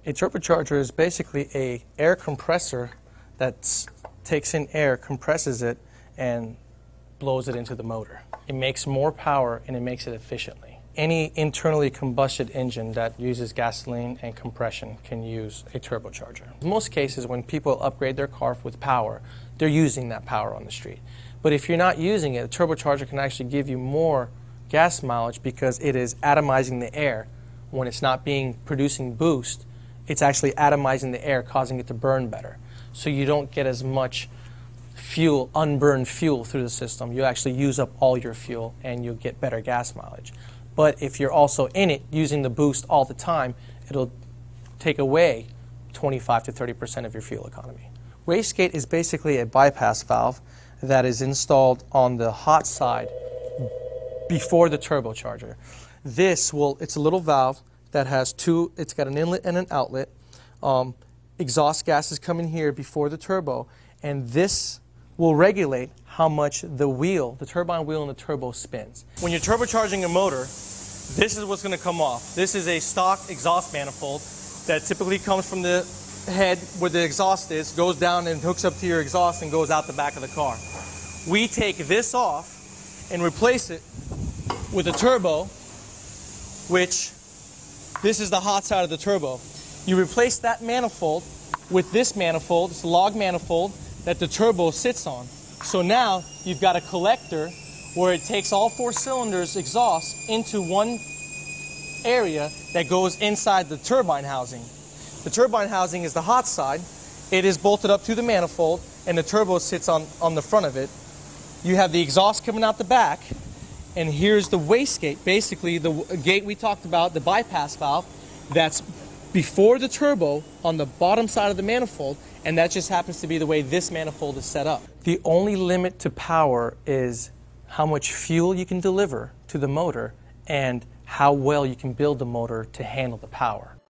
A turbocharger is basically an air compressor that takes in air, compresses it, and blows it into the motor. It makes more power and it makes it efficiently. Any internally combusted engine that uses gasoline and compression can use a turbocharger. In most cases, when people upgrade their car with power, they're using that power on the street. But if you're not using it, a turbocharger can actually give you more gas mileage because it is atomizing the air. When it's not producing boost, it's actually atomizing the air, causing it to burn better. So you don't get as much fuel, unburned fuel through the system. You actually use up all your fuel and you'll get better gas mileage. But if you're also in it using the boost all the time, it'll take away 25 to 30% of your fuel economy. Wastegate is basically a bypass valve that is installed on the hot side before the turbocharger. It's a little valve that has it's got an inlet and an outlet. Exhaust gases come in here before the turbo, and this will regulate how much the turbine wheel and the turbo spins. When you're turbocharging a motor, this is what's going to come off. This is a stock exhaust manifold that typically comes from the head where the exhaust is, goes down and hooks up to your exhaust and goes out the back of the car. We take this off and replace it with a turbo, which this is the hot side of the turbo. You replace that manifold with this manifold, it's a log manifold that the turbo sits on. So now you've got a collector where it takes all 4 cylinders exhaust into one area that goes inside the turbine housing. The turbine housing is the hot side. It is bolted up to the manifold and the turbo sits on the front of it. You have the exhaust coming out the back, and here's the wastegate, basically the gate we talked about, the bypass valve, that's before the turbo on the bottom side of the manifold, and that just happens to be the way this manifold is set up. The only limit to power is how much fuel you can deliver to the motor and how well you can build the motor to handle the power.